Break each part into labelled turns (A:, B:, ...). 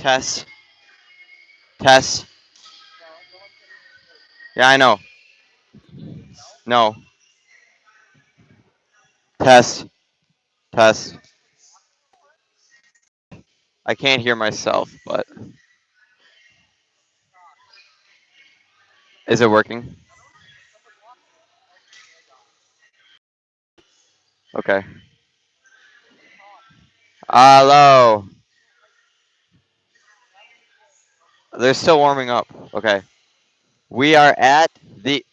A: Test. Test. Yeah, I know. No. Test. Test. I can't hear myself, but is it working? Okay. Hello. They're still warming up. Okay. We are at the.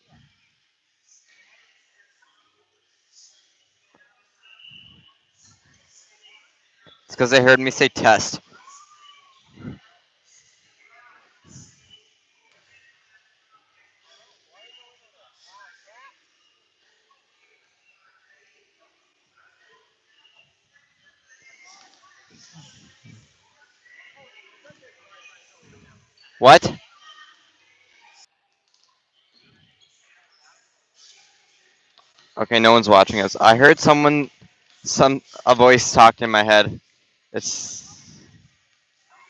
A: It's because they heard me say test. What? Okay, no one's watching us. I heard a voice talked in my head. It's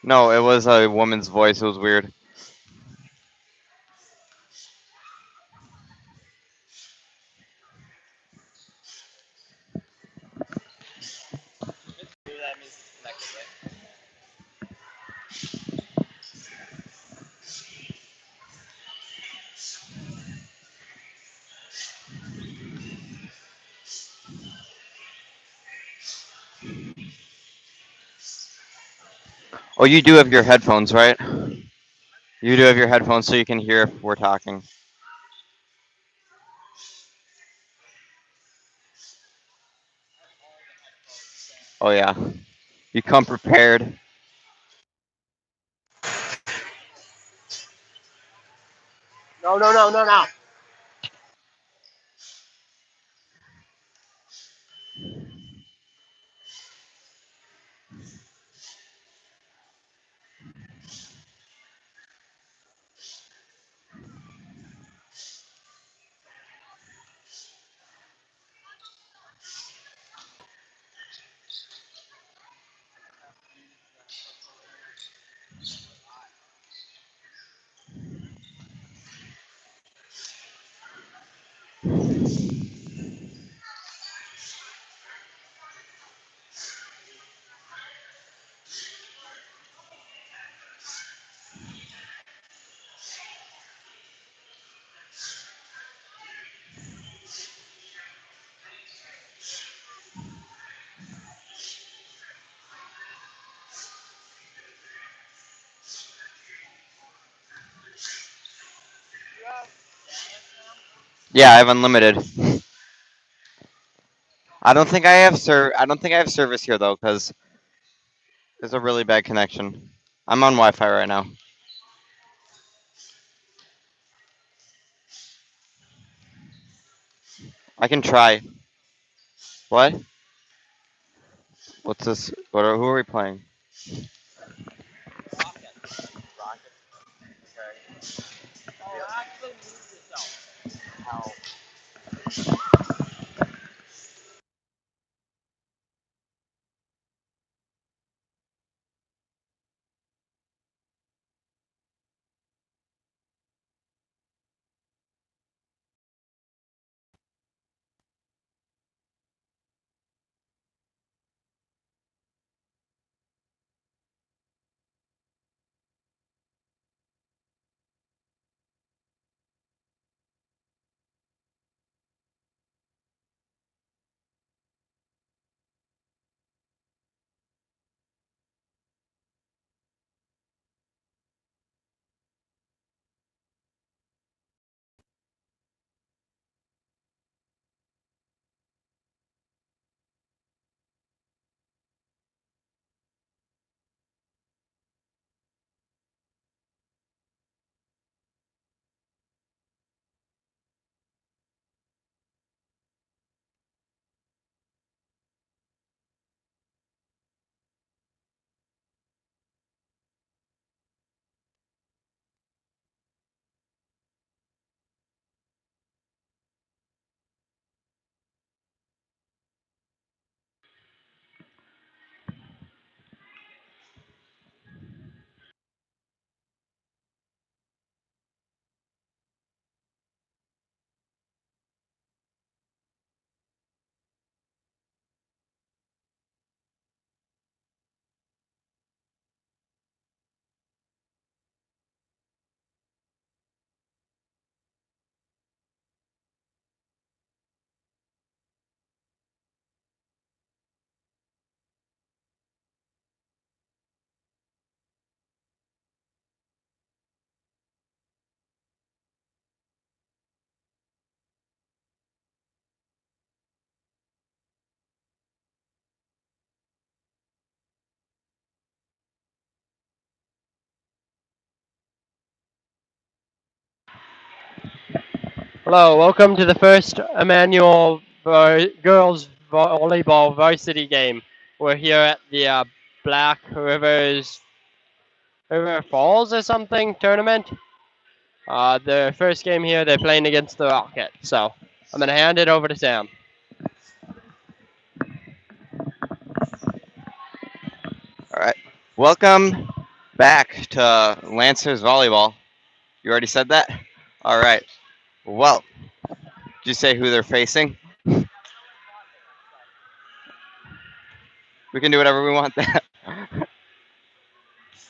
A: no, it was a woman's voice. It was weird. Oh, you do have your headphones, right? You do have your headphones so you can hear if we're talking. Oh yeah. You come prepared.
B: No, no, no, no, no.
A: Yeah, I have unlimited. I don't think I have service here though, because there's a really bad connection. I'm on Wi-Fi right now. I can try. What? What's this? Who are we playing?
B: Hello, welcome to the first Emmanuel girls volleyball varsity game. We're here at the Black River Falls or something tournament. The first game here, they're playing against the Rocket. So I'm gonna hand it over to Sam.
A: All right. Welcome back to Lancers Volleyball. You already said that? All right. Well, did you say who they're facing? We can do whatever we want.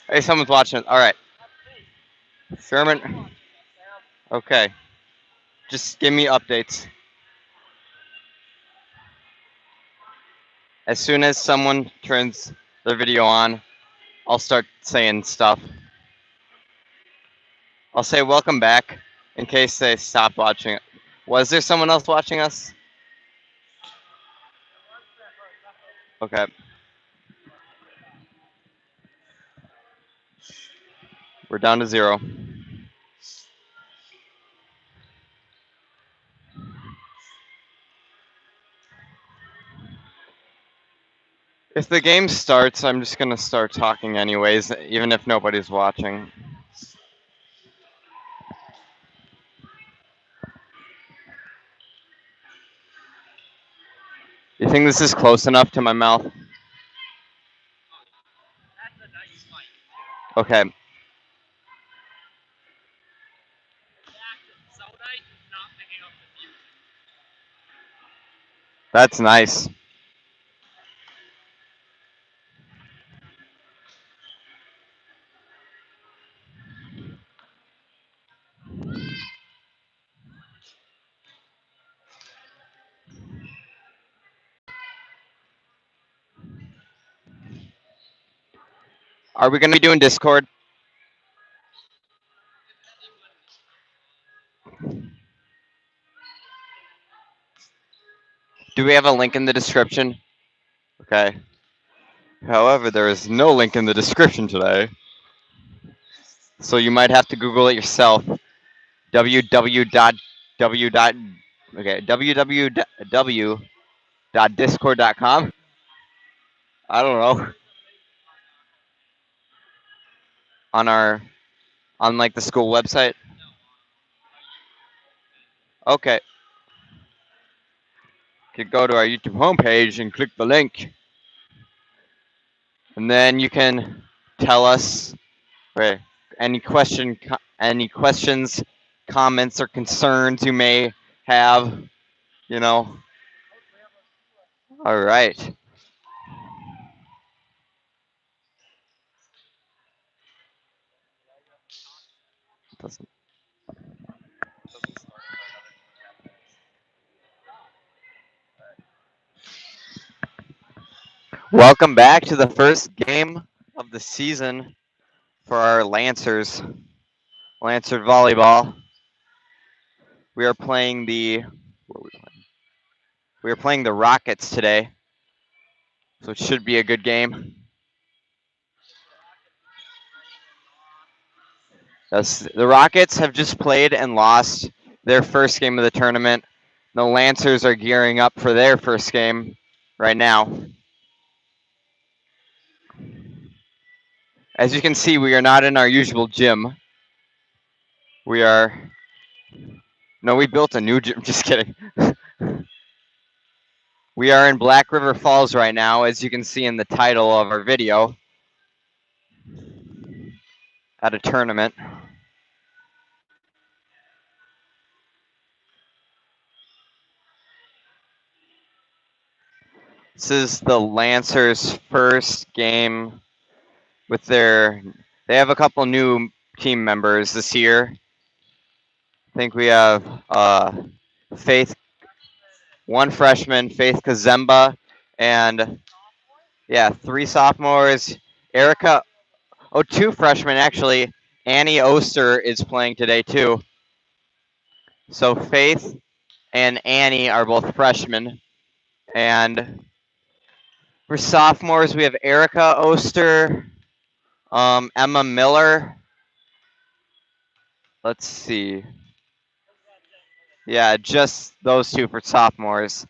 A: Hey, someone's watching. All right. Sherman. Okay. Just give me updates. As soon as someone turns their video on, I'll start saying stuff. I'll say welcome back in case they stop watching. Was there someone else watching us? Okay. We're down to 0. If the game starts, I'm just gonna start talking anyways, even if nobody's watching. You think this is close enough to my mouth? Okay. That's nice. Are we gonna be doing Discord? Do we have a link in the description? Okay. However, there is no link in the description today. So you might have to Google it yourself. www.w. Okay, www.discord.com. I don't know. On like the school website. Okay. You could go to our YouTube homepage and click the link. And then you can tell us any questions, comments, or concerns you may have. You know. All right. Welcome back to the first game of the season for our Lancers, Lancer volleyball. We are playing we are playing the Rockets today, so it should be a good game. The Rockets have just played and lost their first game of the tournament. The Lancers are gearing up for their first game right now. As you can see, we are not in our usual gym. We built a new gym. Just kidding. We are in Black River Falls right now, as you can see in the title of our video, at a tournament. This is the Lancers' first game with they have a couple new team members this year. I think we have Faith, one freshman, Faith Kazemba, and 3 sophomores. Erica, two freshmen actually. Annie Oster is playing today too. So Faith and Annie are both freshmen. And for sophomores, we have Erica Oster, Emma Miller. Let's see. Yeah, just those two for sophomores.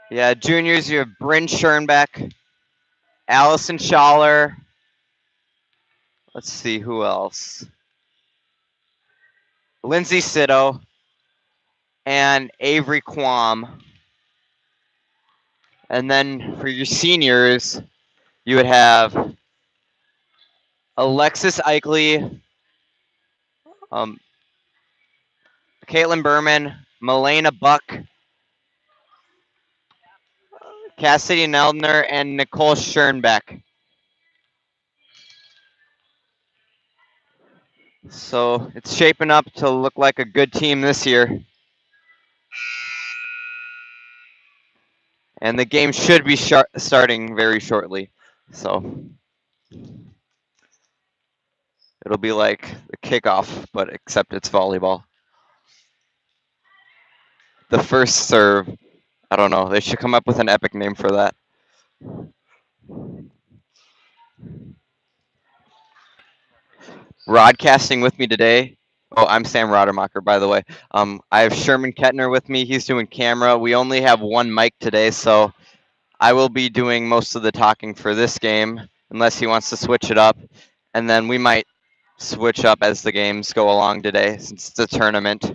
A: Yeah, juniors, you have Bryn Schoenbeck, Allison Schaller. Let's see who else. Lindsay Sitto and Avery Quam. And then for your seniors, you would have Alexis Eichley, um, Caitlin Berman, Milena Buck, Cassidy Neldner, and Nicole Schoenbeck. So it's shaping up to look like a good team this year. And the game should be starting very shortly. So it'll be like the kickoff, but except it's volleyball. The first serve. I don't know. They should come up with an epic name for that. Broadcasting with me today. Oh, I'm Sam Rodemacher, by the way. I have Sherman Kettner with me. He's doing camera. We only have one mic today, so I will be doing most of the talking for this game, unless he wants to switch it up. And then we might switch up as the games go along today, since it's a tournament.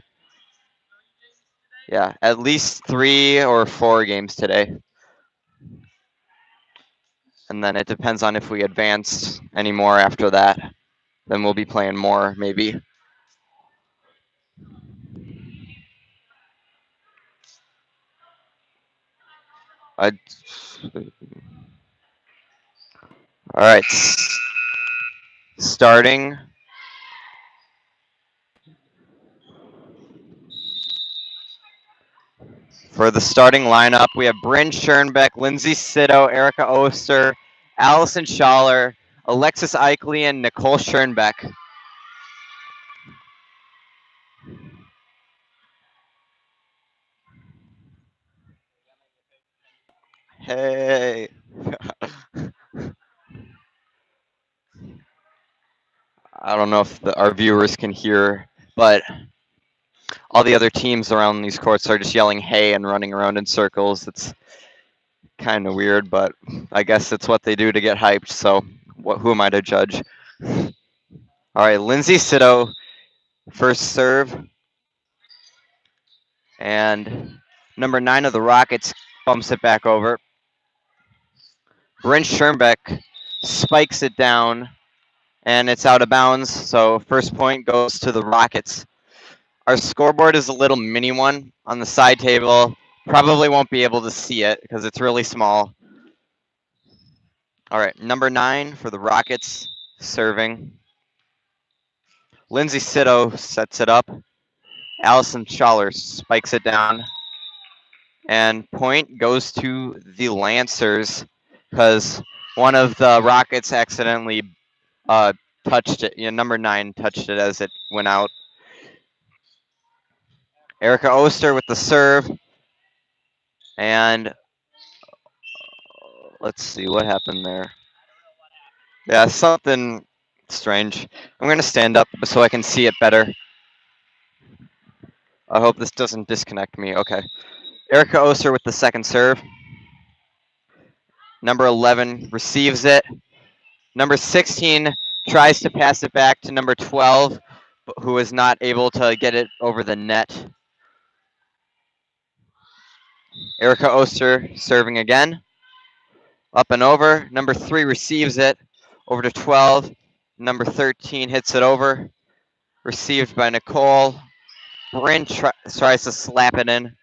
A: Yeah, at least 3 or 4 games today. And then it depends on if we advance any more after that. Then we'll be playing more, maybe. All right, starting. For the starting lineup, we have Bryn Schoenbeck, Lindsay Sitto, Erica Oster, Allison Schaller, Alexis Eichley, and Nicole Schoenbeck. Hey. I don't know if our viewers can hear, but all the other teams around these courts are just yelling hey and running around in circles. It's kind of weird, but I guess it's what they do to get hyped, so who am I to judge? All right, Lindsay Sitto, first serve. And number 9 of the Rockets bumps it back over. Bryn Schoenbeck spikes it down, and it's out of bounds, so first point goes to the Rockets. Our scoreboard is a little mini one on the side table. Probably won't be able to see it because it's really small. All right, number 9 for the Rockets, serving. Lindsay Sitto sets it up. Allison Schaller spikes it down. And point goes to the Lancers because one of the Rockets accidentally touched it. Number 9 touched it as it went out. Erica Oster with the serve. And let's see what happened there. Yeah, something strange. I'm going to stand up so I can see it better. I hope this doesn't disconnect me. Okay. Erica Oster with the second serve. Number 11 receives it. Number 16 tries to pass it back to number 12, who is not able to get it over the net. Erica Oster serving again. Up and over. Number 3 receives it. Over to 12. Number 13 hits it over. Received by Nicole. Bryn tries to slap it in.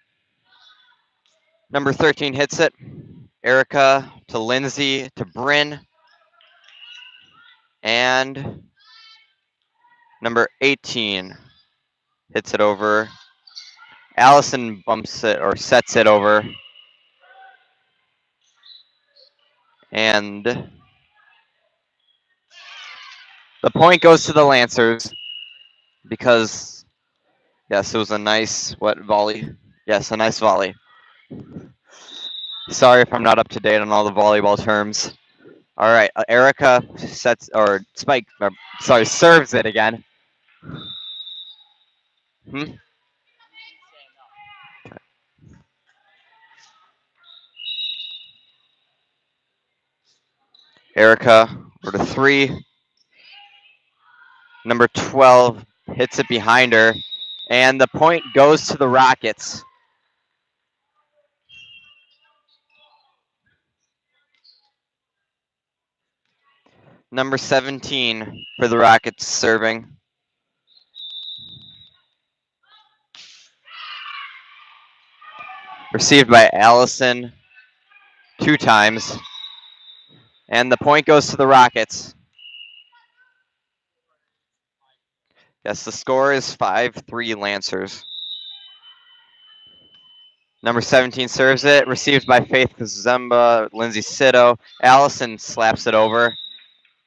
A: Number 13 hits it. Erica to Lindsay to Bryn. And number 18 hits it over. Allison bumps it or sets it over. And the point goes to the Lancers because, yes, it was a nice, volley? Yes, a nice volley. Sorry if I'm not up to date on all the volleyball terms. All right, Erica serves it again. Hmm? Erica over to 3. Number 12 hits it behind her, and the point goes to the Rockets. Number 17 for the Rockets serving. Received by Allison 2 times. And the point goes to the Rockets. Yes, the score is 5-3 Lancers. Number 17 serves it. Received by Faith Kazemba, Lindsay Sito. Allison slaps it over.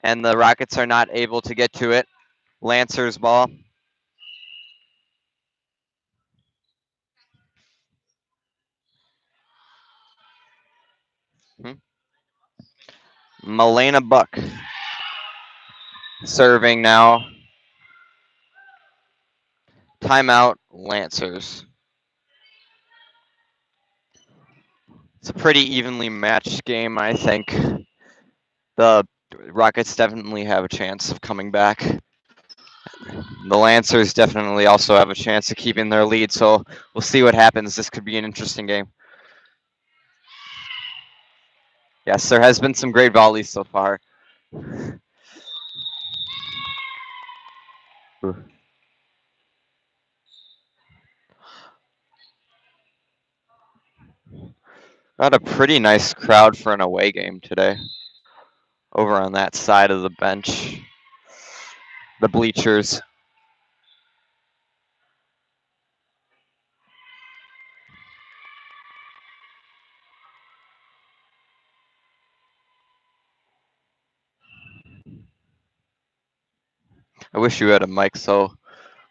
A: And the Rockets are not able to get to it. Lancers ball. Milena Buck serving now. Timeout, Lancers. It's a pretty evenly matched game, I think. The Rockets definitely have a chance of coming back. The Lancers definitely also have a chance of keeping their lead, so we'll see what happens. This could be an interesting game. Yes, there has been some great volleys so far. Ooh. Got a pretty nice crowd for an away game today. Over on that side of the bench. The bleachers. I wish you had a mic so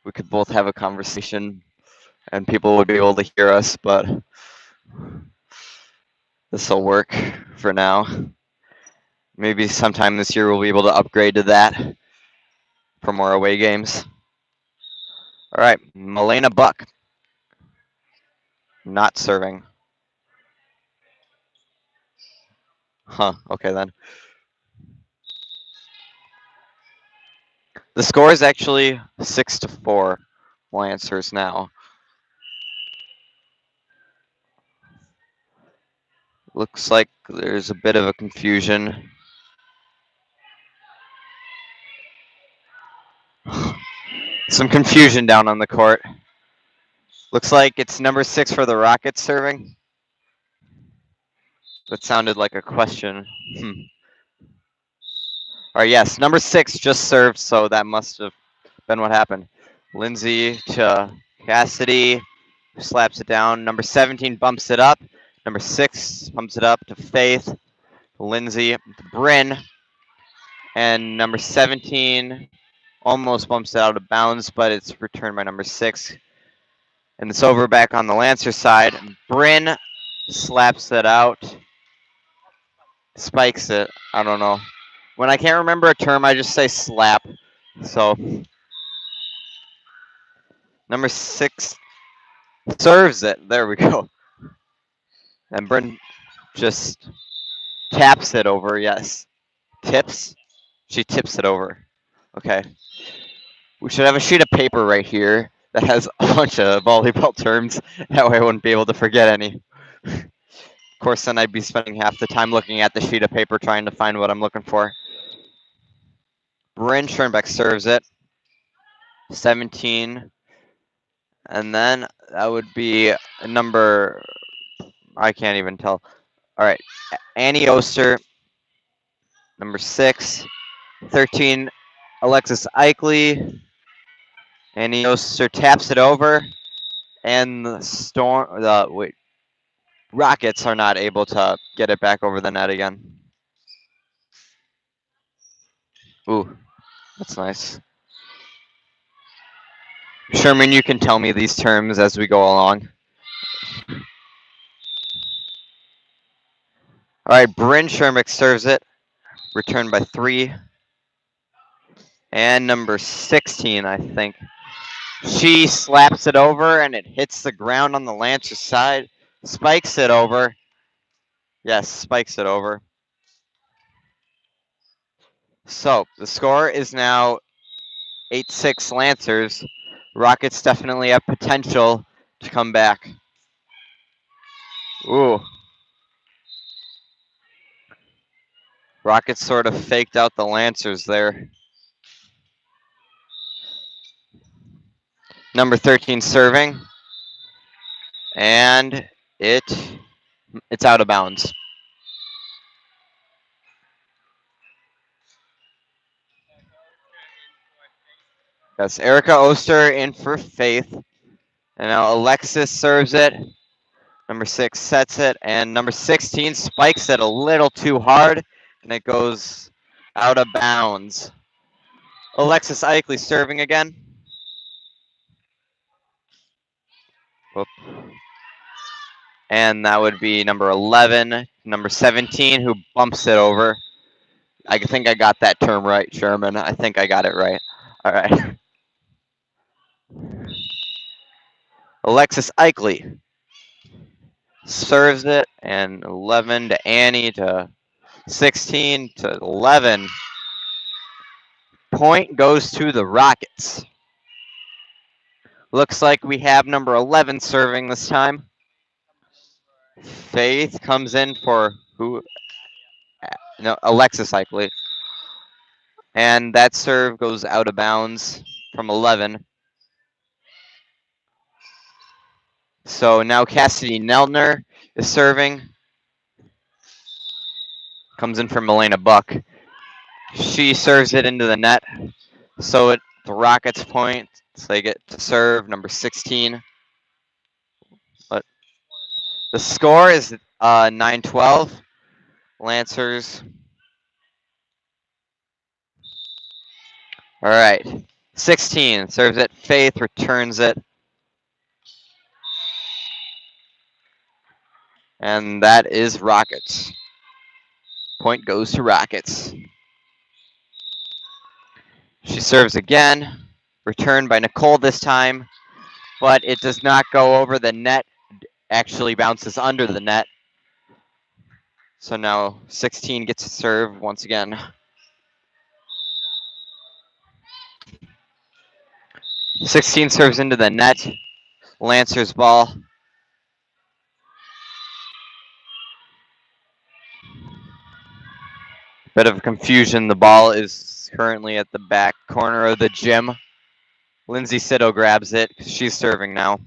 A: we could both have a conversation and people would be able to hear us, but this will work for now. Maybe sometime this year we'll be able to upgrade to that for more away games. All right, Milena Buck. Not serving. Huh, okay then. The score is actually 6-4 Lancers now. Looks like there's a bit of a confusion. Some confusion down on the court. Looks like it's number 6 for the Rockets serving. That sounded like a question. All right, yes, number 6 just served, so that must have been what happened. Lindsay to Cassidy, slaps it down. Number 17 bumps it up. Number 6 bumps it up to Faith. Lindsay to Bryn. And number 17 almost bumps it out of bounds, but it's returned by number 6. And it's over back on the Lancer side. Bryn slaps it out. Spikes it. I don't know. When I can't remember a term, I just say slap. So, number 6 serves it. There we go. And Bryn just taps it over, yes. Tips? She tips it over. Okay. We should have a sheet of paper right here that has a bunch of volleyball terms. That way I wouldn't be able to forget any. Of course, then I'd be spending half the time looking at the sheet of paper trying to find what I'm looking for. Bryn Schoenbeck serves it. 17. And then that would be number, I can't even tell. All right. Annie Oster, number 6. 13, Alexis Eichley. Annie Oster taps it over. And the Rockets are not able to get it back over the net again. Ooh, that's nice. Sherman, you can tell me these terms as we go along. All right, Bryn Shermick serves it. Returned by 3. And number 16, I think. She slaps it over and it hits the ground on the Lancers side. Spikes it over. Yes, spikes it over. So the score is now 8-6 Lancers. Rockets definitely have potential to come back. Ooh. Rockets sort of faked out the Lancers there. Number 13 serving. And it's out of bounds. Yes, Erica Oster in for Faith. And now Alexis serves it. Number 6 sets it. And number 16 spikes it a little too hard. And it goes out of bounds. Alexis Eichley serving again. Whoop. And that would be number 11, number 17, who bumps it over. I think I got that term right, Sherman. I think I got it right. All right. Alexis Eichley serves it, and 11 to Annie to 16 to 11. Point goes to the Rockets. Looks like we have number 11 serving this time. Faith comes in for who? No, Alexis Eichley. And that serve goes out of bounds from 11. So now Cassidy Neltner is serving. Comes in for Milena Buck. She serves it into the net. So the Rockets point. So they get to serve number 16. But the score is 9-12. Lancers. All right. 16 serves it. Faith returns it. And that is Rockets. Point goes to Rockets. She serves again. Returned by Nicole this time. But it does not go over the net. Actually bounces under the net. So now 16 gets to serve once again. 16 serves into the net. Lancers ball. Bit of confusion. The ball is currently at the back corner of the gym. Lindsay Sitto grabs it. She's serving now.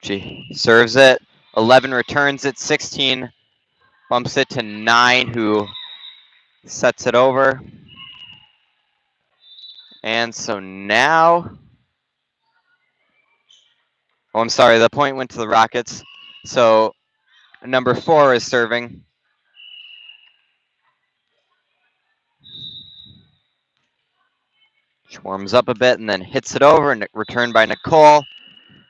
A: She serves it. 11 returns it. 16 bumps it to 9, who sets it over. And so now... Oh, I'm sorry. The point went to the Rockets. So number 4 is serving. She warms up a bit and then hits it over, and returned by Nicole.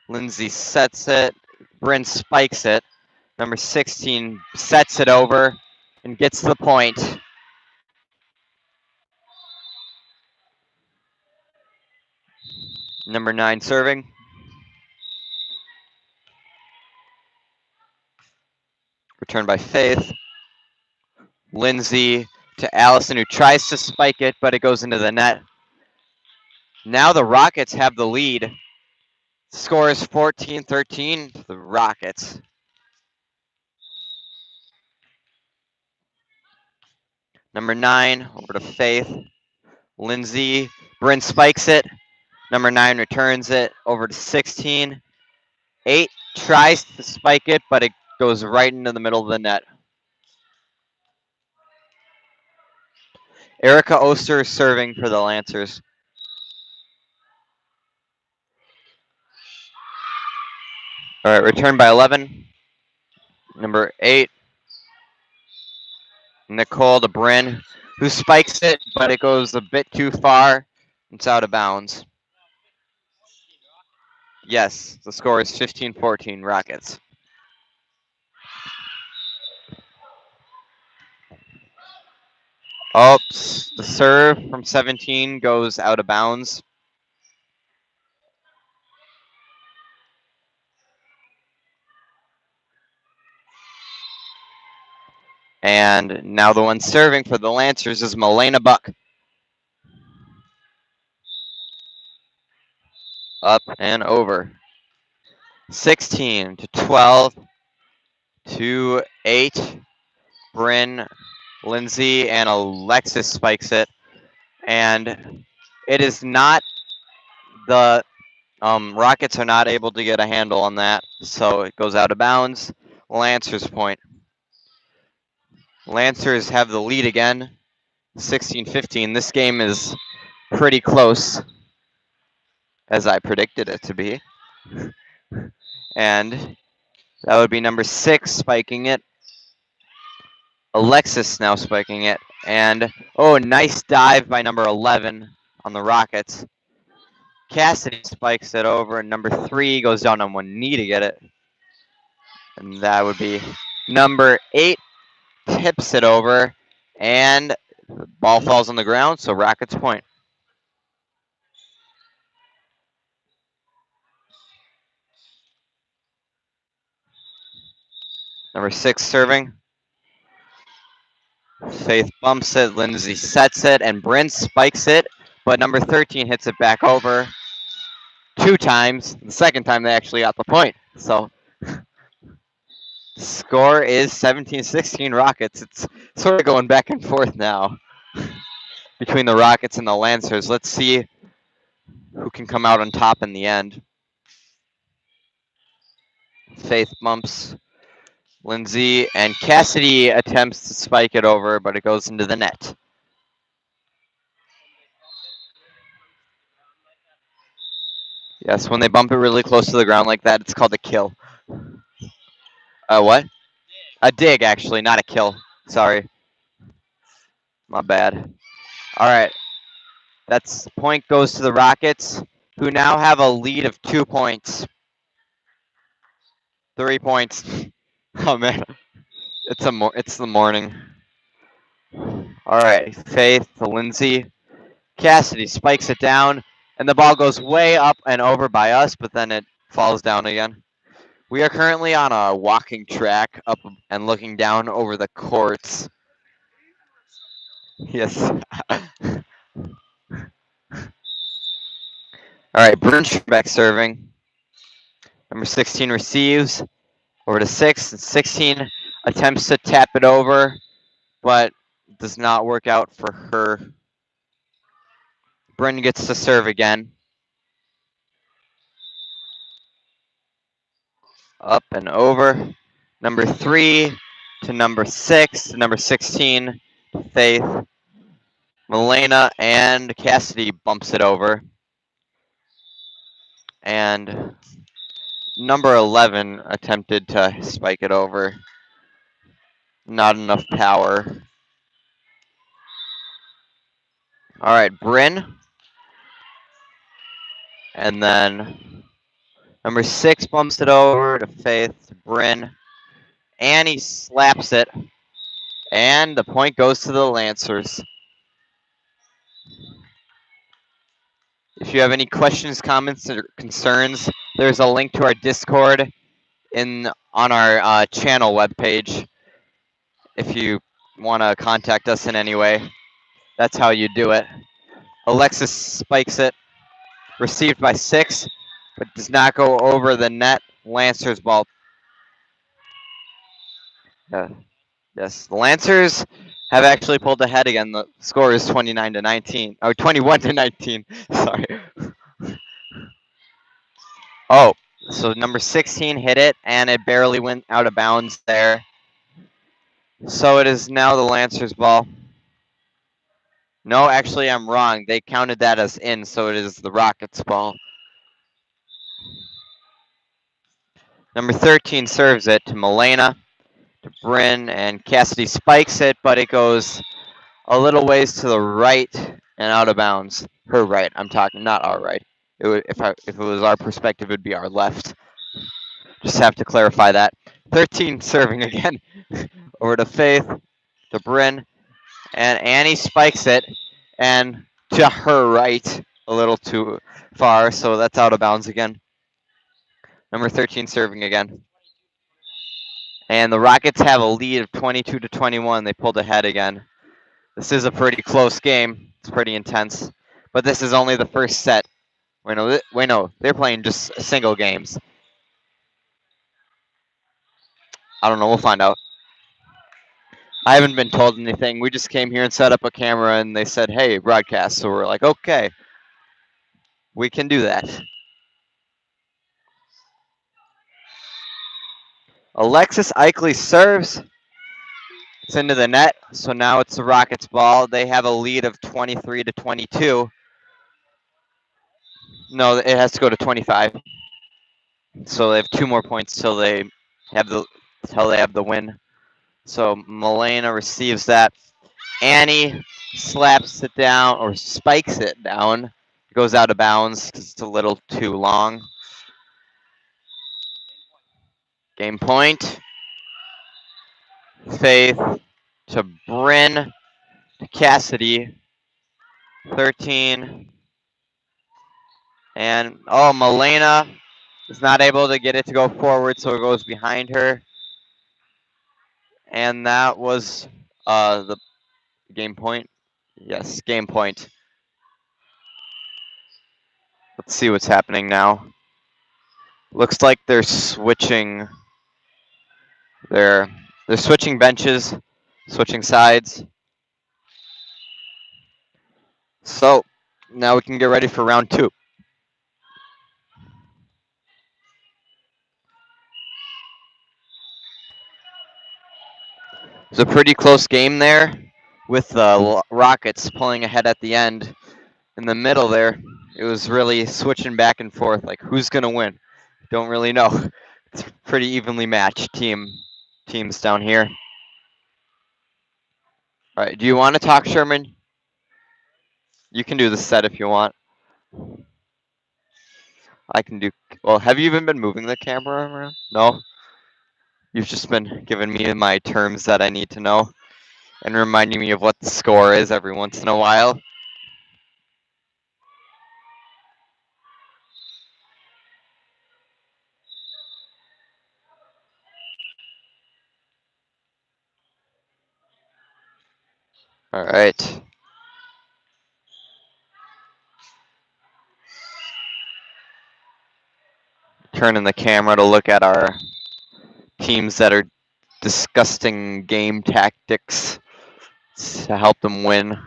A: Lindsay sets it. Bryn spikes it. Number 16 sets it over and gets the point. Number 9 serving. Returned by Faith. Lindsay to Allison, who tries to spike it, but it goes into the net. Now the Rockets have the lead. Score is 14-13 to the Rockets. Number 9 over to Faith. Lindsay. Bryn spikes it. Number 9 returns it over to 16. 8 tries to spike it, but it goes right into the middle of the net. Erica Oster serving for the Lancers. All right, returned by 11. Number 8, Nicole to Bryn, who spikes it, but it goes a bit too far. It's out of bounds. Yes, the score is 15-14 Rockets. Oops, the serve from 17 goes out of bounds. And now the one serving for the Lancers is Milena Buck. Up and over. 16 to 12 to 8. Bryn, Lindsay, and Alexis spikes it. And it is not the Rockets are not able to get a handle on that, so it goes out of bounds. Lancers point. Lancers have the lead again, 16-15. This game is pretty close, as I predicted it to be. And that would be number 6 spiking it. Alexis now spiking it. And, oh, nice dive by number 11 on the Rockets. Cassidy spikes it over, and number 3 goes down on one knee to get it. And that would be number 8 tips it over, and the ball falls on the ground, so Rockets point. Number 6 serving. Faith bumps it, Lindsay sets it, and Bryn spikes it, but number 13 hits it back over 2 times. The second time they actually got the point. So score is 17-16 Rockets. It's sort of going back and forth now between the Rockets and the Lancers. Let's see who can come out on top in the end. Faith bumps Lindsay, and Cassidy attempts to spike it over, but it goes into the net. Yes, when they bump it really close to the ground like that, it's called a kill. What? A dig, actually, not a kill. Sorry. My bad. All right. That's point goes to the Rockets, who now have a lead of 2 points. 3 points. Oh man, it's the morning. All right, Faith to Lindsay. Cassidy spikes it down, and the ball goes way up and over by us, but then it falls down again. We are currently on a walking track up and looking down over the courts. Yes. All right, Bryn back serving. Number 16 receives. Over to 6. 16 attempts to tap it over, but does not work out for her. Bryn gets to serve again. Up and over. Number 3 to number 6 to number 16. Faith. Milena and Cassidy bumps it over. And number 11 attempted to spike it over. Not enough power. All right, Bryn. And then number 6 bumps it over to Faith, to Bryn. And he slaps it. And the point goes to the Lancers. If you have any questions, comments, or concerns, there's a link to our Discord on our channel webpage. If you want to contact us in any way, that's how you do it. Alexis spikes it. Received by 6, but does not go over the net. Lancers ball. Yes, the Lancers have actually pulled ahead again. The score is 29-19. Oh, 21-19. Sorry. Oh, so number 16 hit it, and it barely went out of bounds there. So it is now the Lancers ball. No, actually, I'm wrong. They counted that as in, so it is the Rockets ball. Number 13 serves it to Milena, to Bryn, and Cassidy spikes it, but it goes a little ways to the right and out of bounds. Her right, I'm talking, not our right. If it was our perspective, it would be our left. Just have to clarify that. 13 serving again. Over to Faith, to Bryn, And Annie spikes it, and to her right, a little too far, so that's out of bounds again. Number 13 serving again. And the Rockets have a lead of 22 to 21. They pulled ahead again. This is a pretty close game. It's pretty intense. But this is only the first set. Wait, no, they're playing just single games. I don't know. We'll find out. I haven't been told anything. We just came here and set up a camera, and they said, "Hey, broadcast." So we're like, "Okay, we can do that." Alexis Eichley serves. It's into the net. So now it's the Rockets' ball. They have a lead of 23 to 22. No, it has to go to 25. So they have 2 more points till they have the win. So Milena receives that. Annie slaps it down or spikes it down. It goes out of bounds because it's a little too long. Game point. Faith to Bryn to Cassidy. 13. And Milena is not able to get it to go forward, so it goes behind her. And that was the game point. Yes, game point. Let's see what's happening now. Looks like they're switching. They're switching benches, switching sides. So now we can get ready for round 2. It's a pretty close game there, with the Rockets pulling ahead at the end. In the middle there, it was really switching back and forth, like who's gonna win. Don't really know. It's pretty evenly matched teams down here. All right, do you want to talk, Sherman? You can do the set if you want. I can do. Well, have you even been moving the camera around? No. You've just been giving me my terms that I need to know and reminding me of what the score is every once in a while. All right. Turning the camera to look at our teams that are disgusting game tactics to help them win.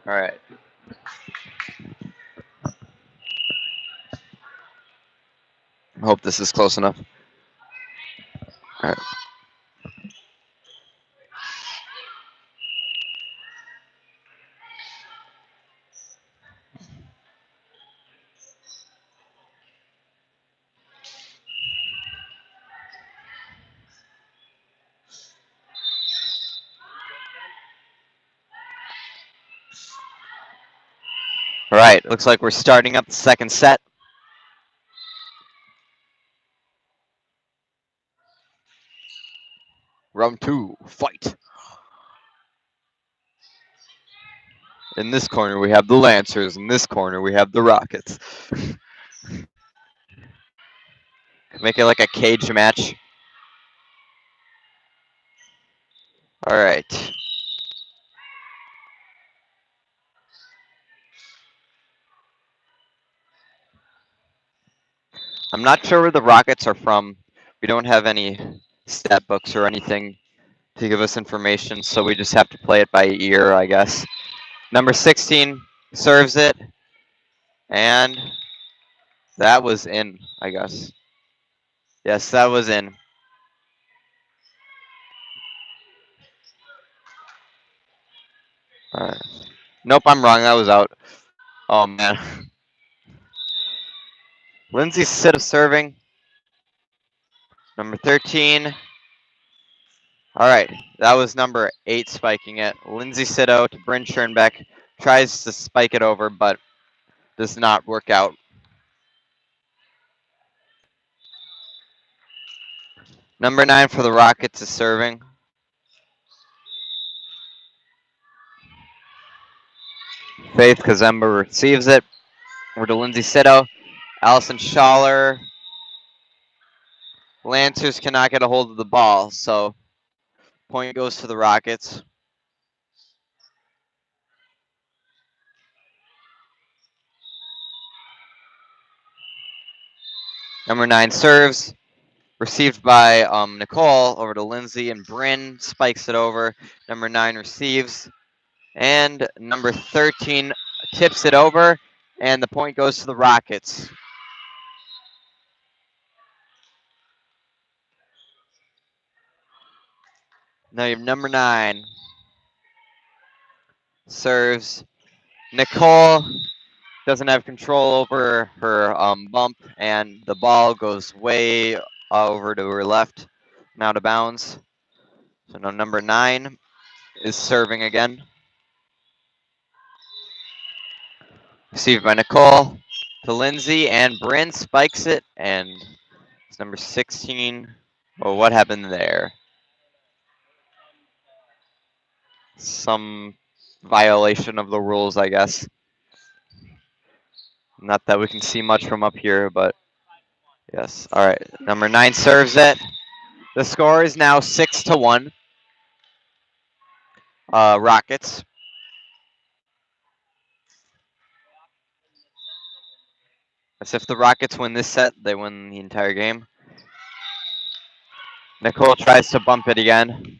A: All right. I hope this is close enough. All right. All right. Looks like we're starting up the second set. Round 2, fight. In this corner, we have the Lancers. In this corner, we have the Rockets. Make it like a cage match. All right. I'm not sure where the Rockets are from. We don't have any stat books or anything to give us information, so we just have to play it by ear, I guess. Number 16 serves it, and that was in, I guess. Yes, that was in. All right. Nope, I'm wrong. That was out. Oh, man. Lindsay Sito serving. Number 13. All right, that was number 8 spiking it. Lindsay Sito to Bryn Schoenbeck. Tries to spike it over, but does not work out. Number 9 for the Rockets is serving. Faith Kazemba receives it. Over to Lindsay Sito. Allison Schaller. Lancers cannot get a hold of the ball, so point goes to the Rockets. Number 9 serves. Received by Nicole over to Lindsay, and Bryn spikes it over. Number 9 receives. And number 13 tips it over, and the point goes to the Rockets. Now you have number 9 serves. Nicole doesn't have control over her bump, and the ball goes way over to her left and out of bounds. So now number 9 is serving again. Received by Nicole to Lindsay, and Bryn spikes it, and it's number 16. Oh, what happened there? Some violation of the rules, I guess. Not that we can see much from up here, but yes. All right, number 9 serves it. The score is now 6-1. Rockets. As if the Rockets win this set, they win the entire game. Nicole tries to bump it again.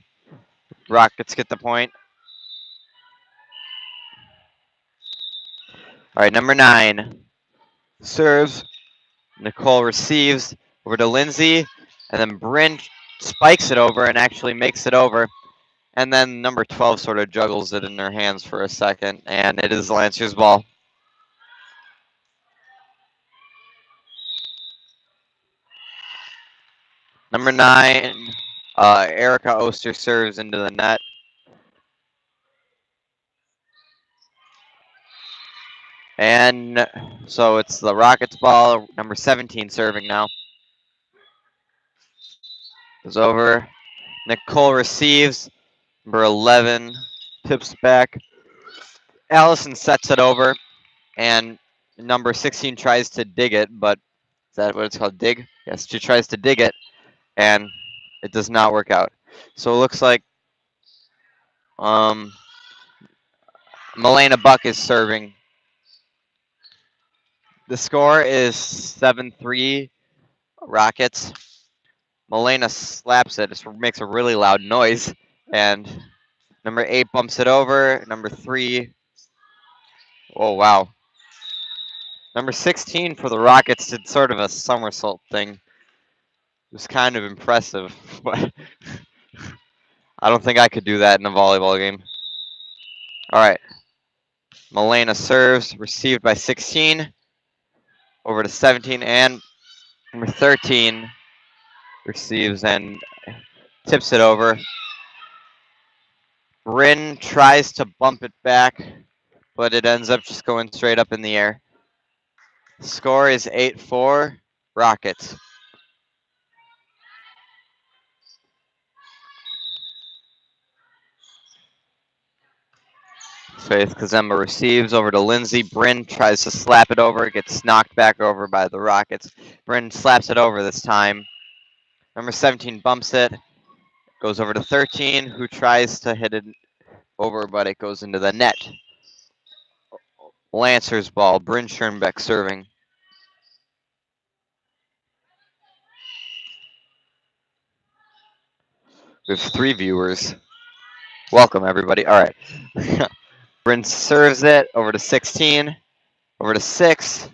A: Rockets get the point. All right, number 9 serves. Nicole receives over to Lindsay, and then Bryn spikes it over and actually makes it over. And then number 12 sort of juggles it in her hands for a second, and it is Lancers' ball. Number 9, Erica Oster serves into the net. And so it's the Rockets' ball. Number 17 serving now. Goes over. Nicole receives. Number 11 tips back. Allison sets it over. And number 16 tries to dig it, but is that what it's called? Dig? Yes, she tries to dig it, and it does not work out. So it looks like Milena Buck is serving. The score is 7-3 Rockets. Milena slaps it. It makes a really loud noise. And number 8 bumps it over. Number 3. Oh, wow. Number 16 for the Rockets did sort of a somersault thing. It was kind of impressive, but I don't think I could do that in a volleyball game. All right. Milena serves, received by 16. Over to 17, and number 13 receives and tips it over. Bryn tries to bump it back, but it ends up just going straight up in the air. Score is 8-4 Rockets. Faith Kazemba receives over to Lindsay. Bryn tries to slap it over, gets knocked back over by the Rockets. Bryn slaps it over this time. Number 17 bumps it, goes over to 13, who tries to hit it over, but it goes into the net. Lancers ball, Bryn Schoenbeck serving. We have 3 viewers. Welcome, everybody. All right. Bryn serves it over to 16, over to 6,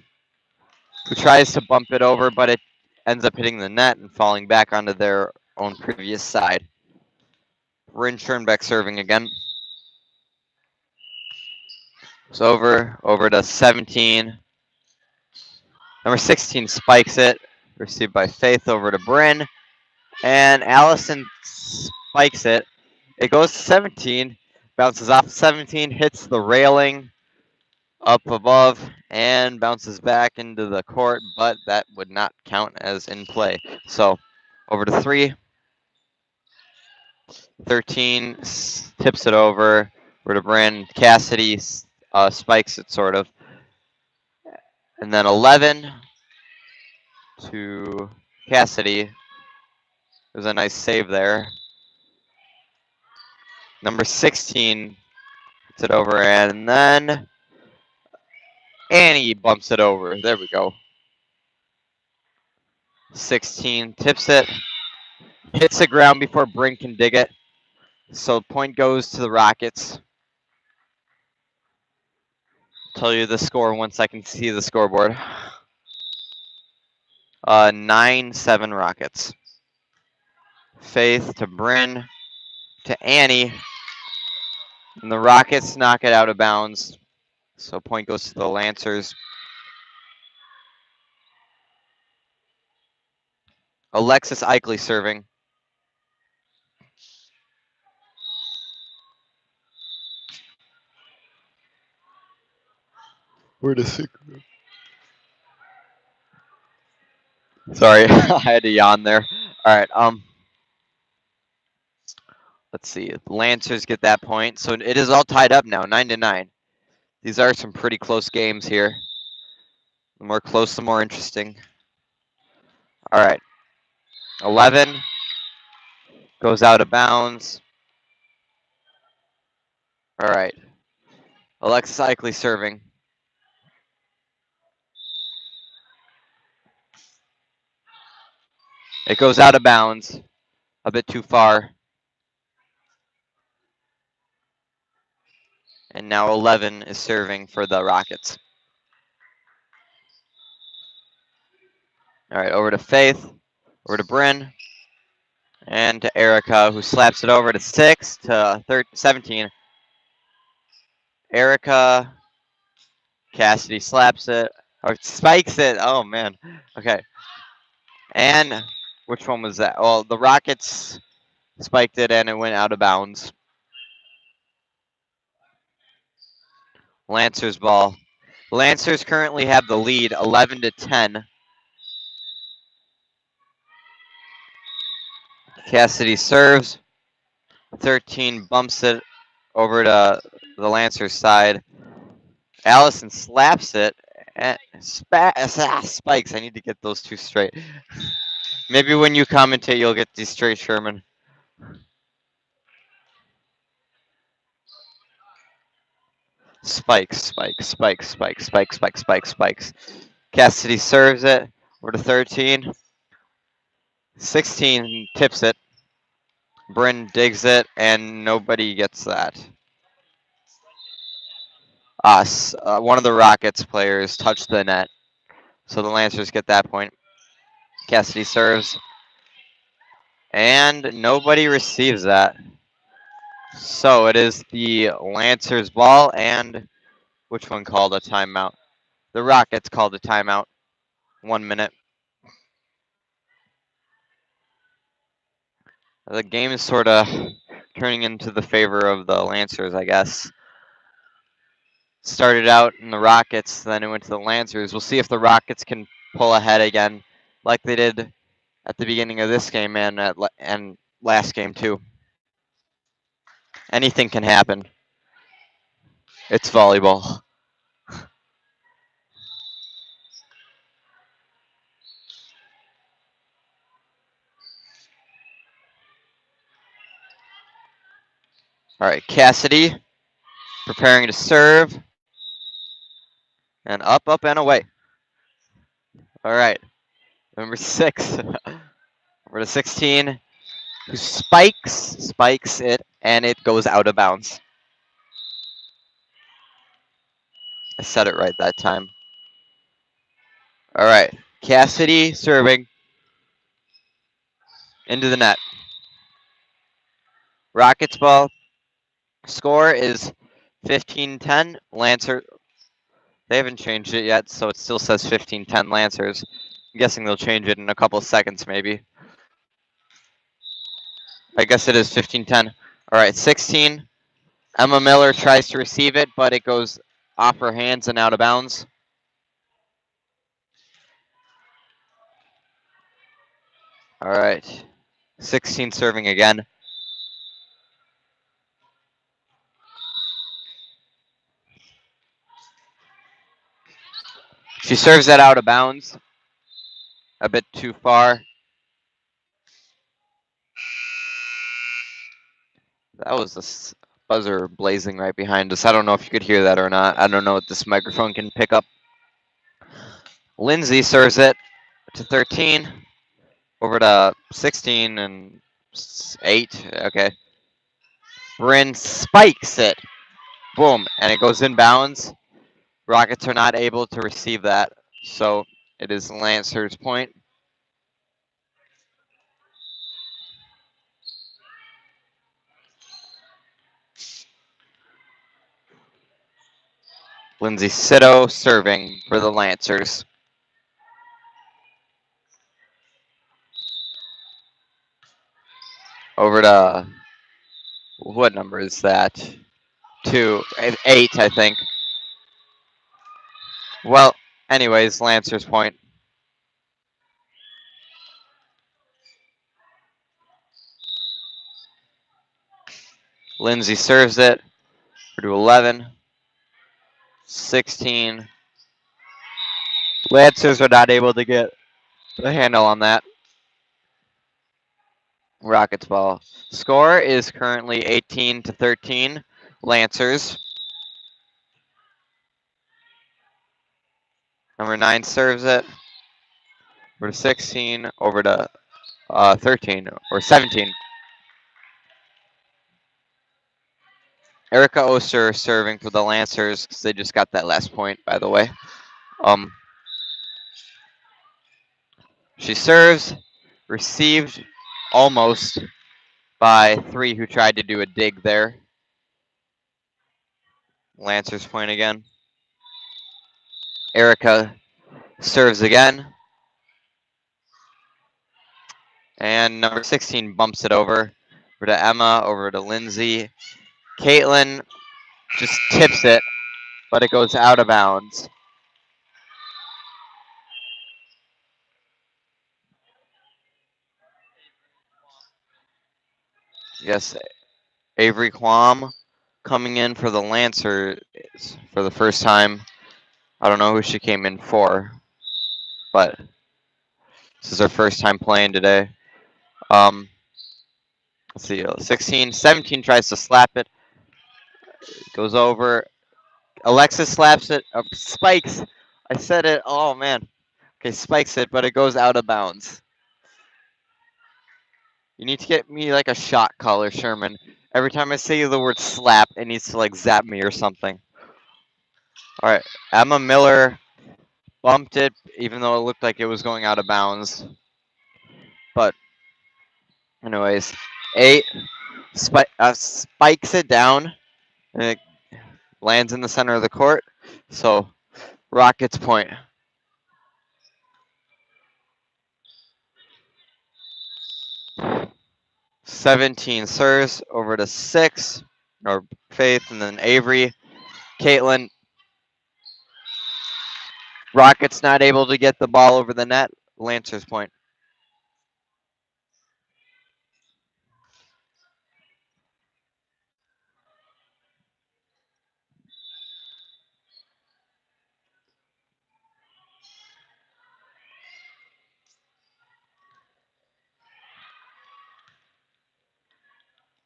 A: who tries to bump it over, but it ends up hitting the net and falling back onto their own previous side. Bryn Schoenbeck serving again. It's over to 17. Number 16 spikes it, received by Faith over to Bryn, and Allison spikes it. It goes to 17, bounces off 17, hits the railing up above, and bounces back into the court, but that would not count as in play. So over to 3. 13 tips it over to Bryn. Cassidy spikes it, sort of. And then 11 to Cassidy. There's a nice save there. Number 16 hits it over, and then Annie bumps it over. There we go. 16 tips it, hits the ground before Bryn can dig it. So point goes to the Rockets. Tell you the score once I can see the scoreboard. 9-7 Rockets. Faith to Bryn to Annie. And the Rockets knock it out of bounds. So point goes to the Lancers. Alexis Eichele serving. Where to see? Sorry, I had to yawn there. All right. Let's see. Lancers get that point. So it is all tied up now, 9-9. These are some pretty close games here. The more close, the more interesting. All right. 11 goes out of bounds. All right. Alexis Eichele serving. It goes out of bounds. A bit too far. And now 11 is serving for the Rockets. All right, over to Faith, over to Bryn, and to Erica, who slaps it over to 6 to 17. Erica, Cassidy slaps it, or spikes it. Oh, man. Okay. And which one was that? Well, the Rockets spiked it, and it went out of bounds. Lancers ball. Lancers currently have the lead, 11-10. Cassidy serves. 13 bumps it over to the Lancers side. Allison slaps it. And spikes. I need to get those two straight. Maybe when you commentate, you'll get these straight, Sherman. Spikes. Cassidy serves it. Over to 13. 16 tips it. Bryn digs it, and nobody gets that. One of the Rockets players touched the net. So the Lancers get that point. Cassidy serves. And nobody receives that. So it is the Lancers ball, and which one called a timeout? The Rockets called a timeout. 1 minute. The game is sort of turning into the favor of the Lancers, I guess. Started out in the Rockets, then it went to the Lancers. We'll see if the Rockets can pull ahead again, like they did at the beginning of this game and last game too. Anything can happen. It's volleyball. All right, Cassidy preparing to serve. And up, and away. All right, number 6. Over to 16, who spikes it, and it goes out of bounds. I said it right that time. All right, Cassidy serving into the net. Rockets ball. Score is 15-10. They haven't changed it yet, so it still says 15-10 Lancers. I'm guessing they'll change it in a couple seconds, maybe. I guess it is 15-10. All right, 16. Emma Miller tries to receive it, but it goes off her hands and out of bounds. All right, 16 serving again. She serves that out of bounds. A bit too far. That was the buzzer blazing right behind us. I don't know if you could hear that or not. I don't know if this microphone can pick up. Lindsay serves it to 13. Over to 16 and 8. Okay. Bryn spikes it. Boom. And it goes inbounds. Rockets are not able to receive that. So it is Lancers' point. Lindsay Sito serving for the Lancers. Over to, what number is that? 8, I think. Well, anyways, Lancers' point. Lindsay serves it for to 11. 16. Lancers are not able to get the handle on that. Rockets ball. Score is currently 18-13. Lancers. Number 9 serves it. Over to 16. Over to 13 or 17. Erica Oster serving for the Lancers because they just got that last point, by the way. She serves, received almost by 3 who tried to do a dig there. Lancers point again. Erica serves again. And number 16 bumps it over to Emma, over to Lindsay. Caitlin just tips it, but it goes out of bounds. Yes, Avery Quam coming in for the Lancers for the first time. I don't know who she came in for, but this is her first time playing today. Let's see, 16, 17 tries to slap it. Goes over. Alexis slaps it, spikes. I said it, oh man. Okay, spikes it, but it goes out of bounds. You need to get me like a shot caller, Sherman. Every time I say the word slap, it needs to like zap me or something. All right, Emma Miller bumped it, even though it looked like it was going out of bounds. But anyways, 8 spikes it down, and it lands in the center of the court. So Rockets point. 17 serves over to 6, or Faith, and then Avery. Caitlin. Rockets not able to get the ball over the net. Lancers point.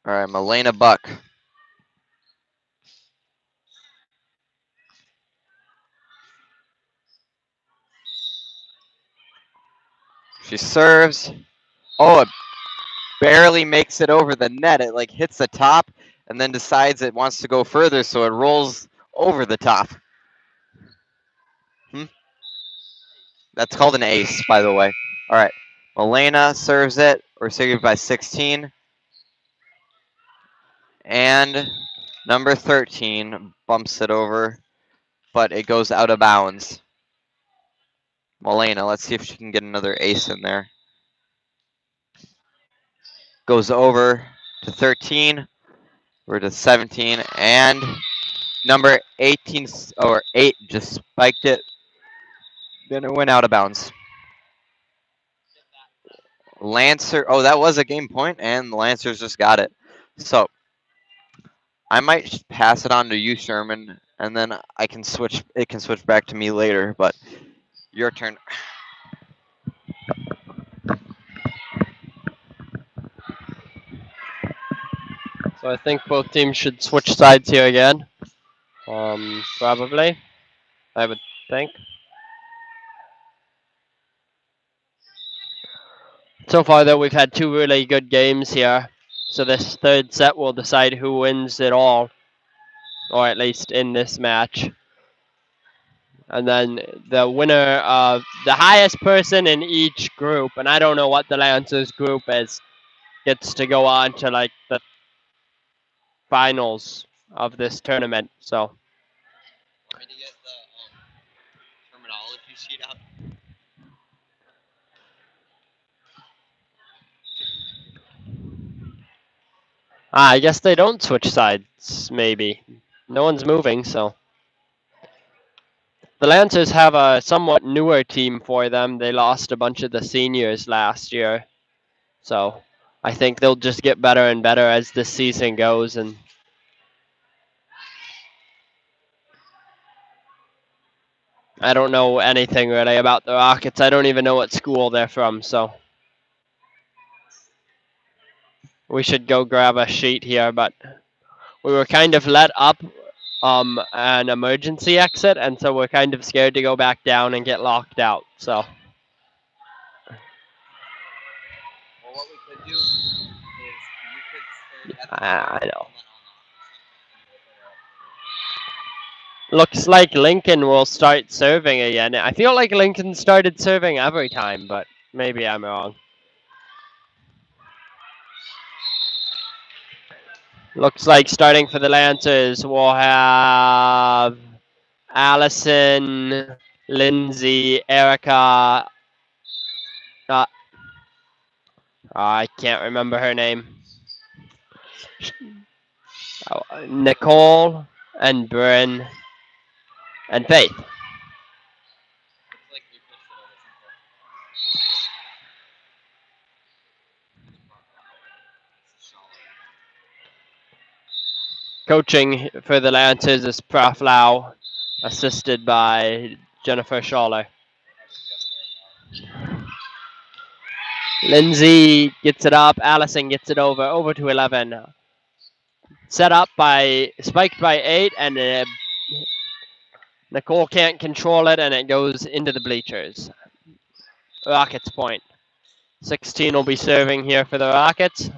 A: All right, Milena Buck. She serves. Oh, it barely makes it over the net. It like hits the top and then decides it wants to go further, so it rolls over the top. That's called an ace, by the way. All right, Milena serves it, or saved by 16. And number 13 bumps it over but it goes out of bounds. Milena, let's see if she can get another ace in there. Goes over to 13. We're to 17, and number 18 or 8 just spiked it. Then it went out of bounds. Lancer, oh, that was a game point, and the Lancers just got it. So I might pass it on to you, Sherman, and then I can switch. It can switch back to me later. But your turn.
B: So I think both teams should switch sides here again. Probably, I would think. So far, though, we've had two really good games here. So this third set will decide who wins it all, or at least in this match. And then the winner of the highest person in each group, and I don't know what the Lancers group is, gets to go on to like the finals of this tournament. So.
A: Want me to get the terminology sheet out?
B: I guess they don't switch sides, maybe. No one's moving, so. The Lancers have a somewhat newer team for them. They lost a bunch of the seniors last year. So I think they'll just get better and better as this season goes. And I don't know anything really about the Rockets. I don't even know what school they're from, so. We should go grab a sheet here, but we were kind of let up an emergency exit, and so we're kind of scared to go back down and get locked out. So.
A: Well, what we could do is you could start at the
B: I know. Looks like Lincoln will start serving again. I feel like Lincoln started serving every time, but maybe I'm wrong. Looks like starting for the Lancers, we'll have Allison, Lindsay, Erica. I can't remember her name. Nicole and Bryn and Faith. Coaching for the Lancers is Prof. Lau, assisted by Jennifer Schaller. Lindsay gets it up. Allison gets it over to 11. Set up by, spiked by 8, and Nicole can't control it, and it goes into the bleachers. Rockets point. 16 will be serving here for the Rockets.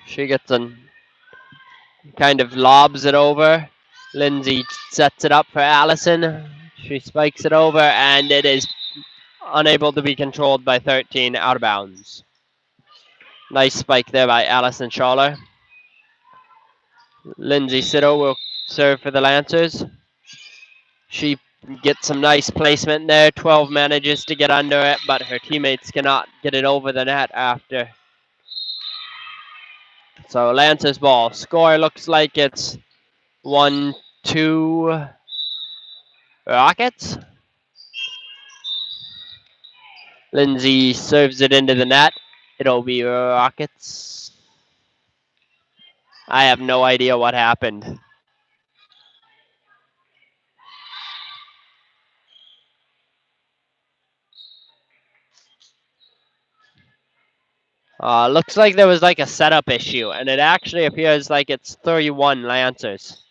B: She gets an kind of lobs it over. Lindsay sets it up for Allison. She spikes it over, and it is unable to be controlled by 13, out of bounds. Nice spike there by Allison Schaller. Lindsay Siddle will serve for the Lancers. She gets some nice placement there. 12 manages to get under it, but her teammates cannot get it over the net after. So Lancers ball. Score looks like it's 1-2 Rockets. Lindsay serves it into the net. It'll be Rockets. I have no idea what happened. Looks like there was like a setup issue, and it actually appears like it's 31 Lancers.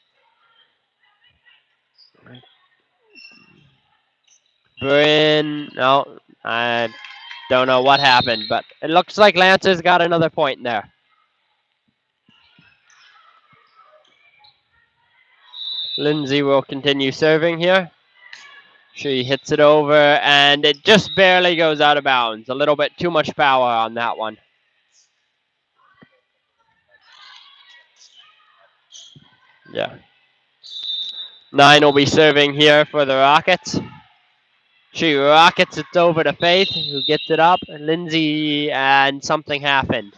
B: Bryn, no, I don't know what happened, but it looks like Lancers got another point there. Lindsay will continue serving here. She hits it over, and it just barely goes out of bounds. A little bit too much power on that one. Yeah. 9 will be serving here for the Rockets. She rockets it over to Faith, who gets it up. Lindsay, and something happened.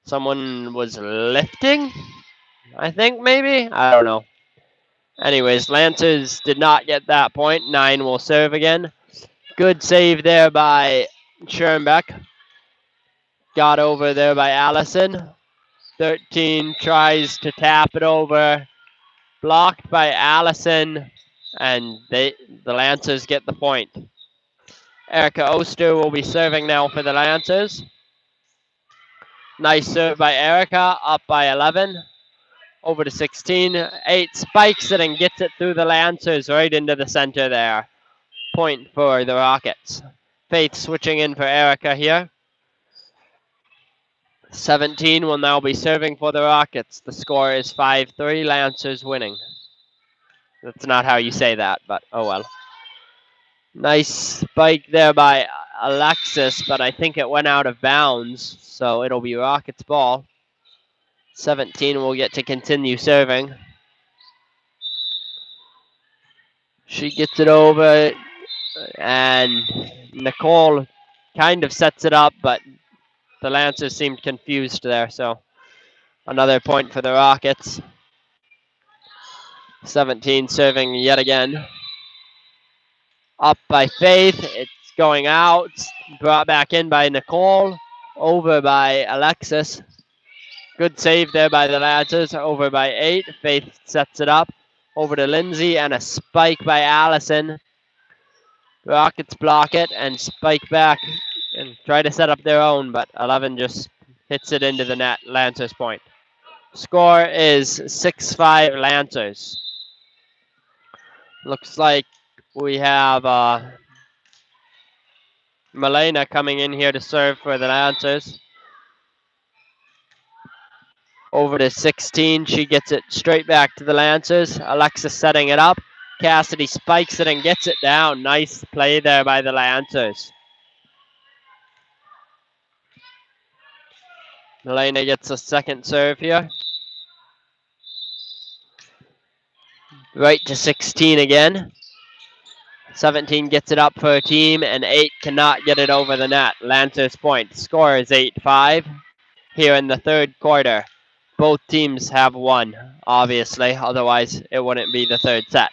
B: Someone was lifting, I think, maybe? I don't know. Anyways, Lancers did not get that point. 9 will serve again. Good save there by Schoenbeck. Got over there by Allison. 13 tries to tap it over. Blocked by Allison, and the Lancers get the point. Erica Oster will be serving now for the Lancers. Nice serve by Erica, up by 11. Over to 16. 8 spikes it and gets it through the Lancers right into the center there. Point for the Rockets. Faith switching in for Erica here. 17 will now be serving for the Rockets. The score is 5-3, Lancers winning. That's not how you say that, but oh well. Nice spike there by Alexis, but I think it went out of bounds, so it'll be Rockets ball. 17 will get to continue serving. She gets it over, and Nicole kind of sets it up, but the Lancers seemed confused there, so another point for the Rockets. 17 serving yet again. Up by Faith, it's going out, brought back in by Nicole, over by Alexis. Good save there by the Lancers, over by 8. Faith sets it up, over to Lindsay, and a spike by Allison. Rockets block it and spike back and try to set up their own, but 11 just hits it into the net. Lancers point. Score is 6-5 Lancers. Looks like we have Milena coming in here to serve for the Lancers. Over to 16. She gets it straight back to the Lancers. Alexis setting it up. Cassidy spikes it and gets it down. Nice play there by the Lancers. Milena gets a second serve here. Right to 16 again. 17 gets it up for a team, and 8 cannot get it over the net. Lancers point. Score is 8-5 here in the third quarter. Both teams have won, obviously. Otherwise, it wouldn't be the third set.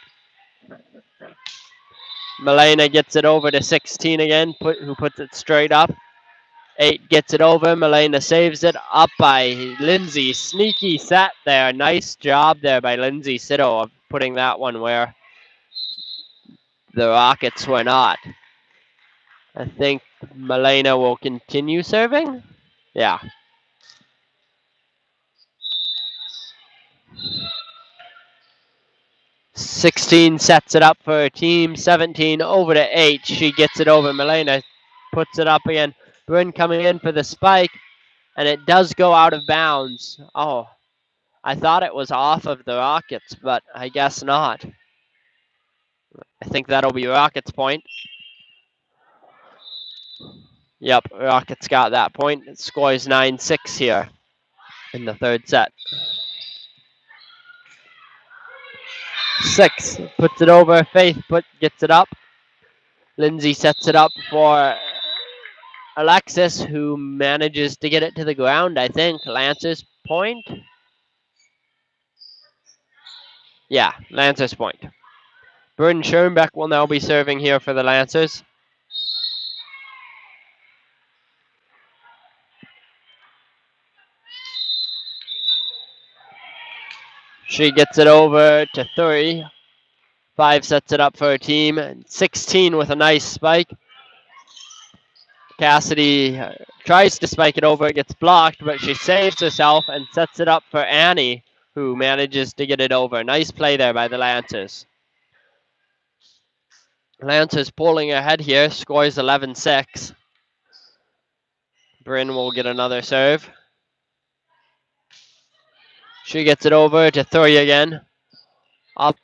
B: Milena gets it over to 16 again, who puts it straight up. 8 gets it over. Milena saves it. Up by Lindsay. Sneaky set there. Nice job there by Lindsay Sito of putting that one where the Rockets were not. I think Milena will continue serving. Yeah. "16 sets it up for her team. 17 over to 8. She gets it over. Milena puts it up again. Bryn coming in for the spike, and it does go out of bounds. Oh, I thought it was off of the Rockets, but I guess not. I think that'll be Rockets point. Yep, Rockets got that point. It scores 9-6 here in the third set. 6 puts it over. Faith gets it up. Lindsay sets it up for Alexis, who manages to get it to the ground, I think. Lancers point. Yeah, Lancers point. Bryn Schoenbeck will now be serving here for the Lancers. She gets it over to 3. 5 sets it up for her team. 16 with a nice spike. Cassidy tries to spike it over. It gets blocked, but she saves herself and sets it up for Annie, who manages to get it over. Nice play there by the Lancers. Lancers pulling ahead here. Scores 11-6. Bryn will get another serve. She gets it over to 3 again. Up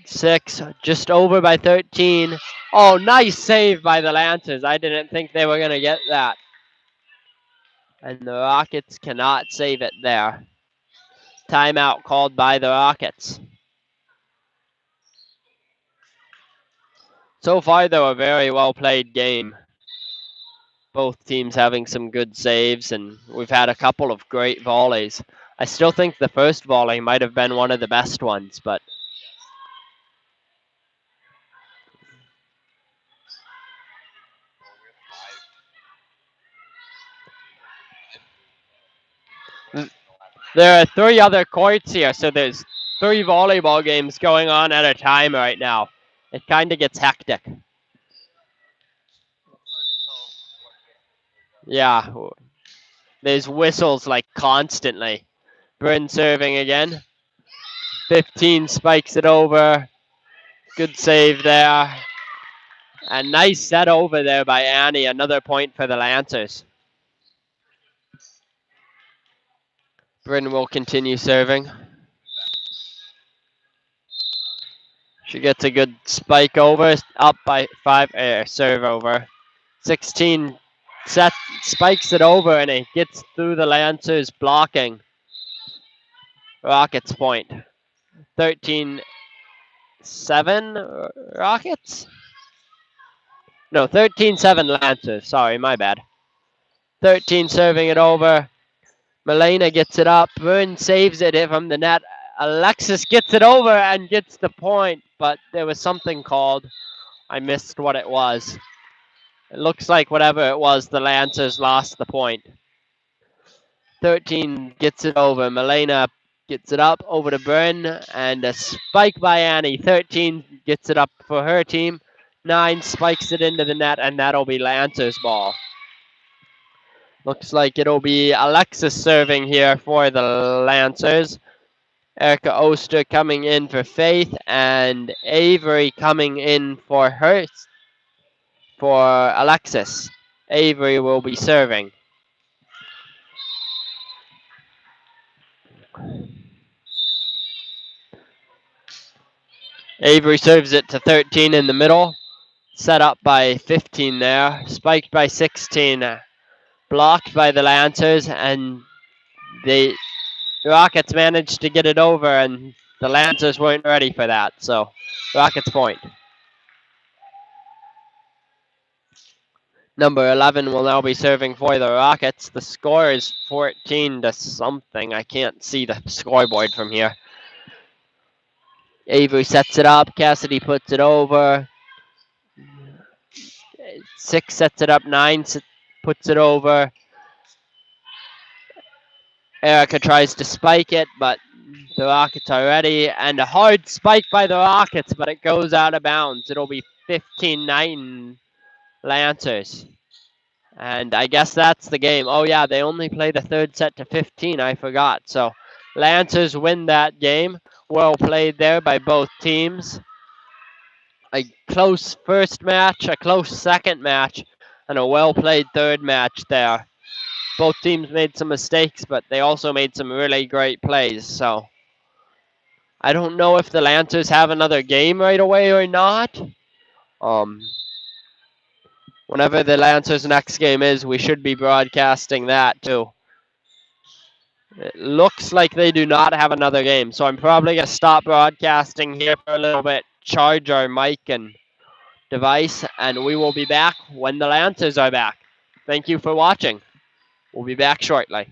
B: 6, just over by 13. Oh, nice save by the Lancers. I didn't think they were going to get that. And the Rockets cannot save it there. timeout called by the Rockets. So far, though, a very well played game. Both teams having some good saves, and we've had a couple of great volleys. I still think the first volley might have been one of the best ones, but there are 3 other courts here, so there's 3 volleyball games going on at a time right now. It kind of gets hectic. Yeah, there's whistles like constantly. Bryn serving again. 15 spikes it over. Good save there. A nice set over there by Annie. Another point for the Lancers. Bryn will continue serving. She gets a good spike over, up by 5, serve over. 16 spikes it over, and it gets through the Lancers blocking. Rockets point. 13-7 Rockets? No, 13-7 Lancers. Sorry, my bad. 13 serving it over. Milena gets it up. Bryn saves it from the net. Alexis gets it over and gets the point, but there was something called. I missed what it was. It looks like whatever it was, the Lancers lost the point. 13 gets it over. Milena gets it up over to Bryn, and a spike by Annie. 13 gets it up for her team. 9 spikes it into the net, and that'll be Lancers ball. Looks like it'll be Alexis serving here for the Lancers. Erica Oster coming in for Faith, and Avery coming in for Alexis. Avery will be serving. Avery serves it to 13 in the middle. Set up by 15 there. Spiked by 16. Blocked by the Lancers, and the Rockets managed to get it over, and the Lancers weren't ready for that. So, Rockets point. Number 11 will now be serving for the Rockets. The score is 14-something. I can't see the scoreboard from here. Avery sets it up. Cassidy puts it over. 6 sets it up. 9 puts it over. Erica tries to spike it, but the Rockets are ready. And a hard spike by the Rockets, but it goes out of bounds. It'll be 15-9 Lancers. And I guess that's the game. Oh, yeah, they only play the third set to 15. I forgot. So Lancers win that game. Well played there by both teams. A close first match, a close second match, and a well-played third match there. Both teams made some mistakes, but they also made some really great plays. So I don't know if the Lancers have another game right away or not. Whenever the Lancers' next game is, we should be broadcasting that too. It looks like they do not have another game, so I'm probably going to stop broadcasting here for a little bit, charge our mic and device, and we will be back when the Lancers are back. Thank you for watching. We'll be back shortly.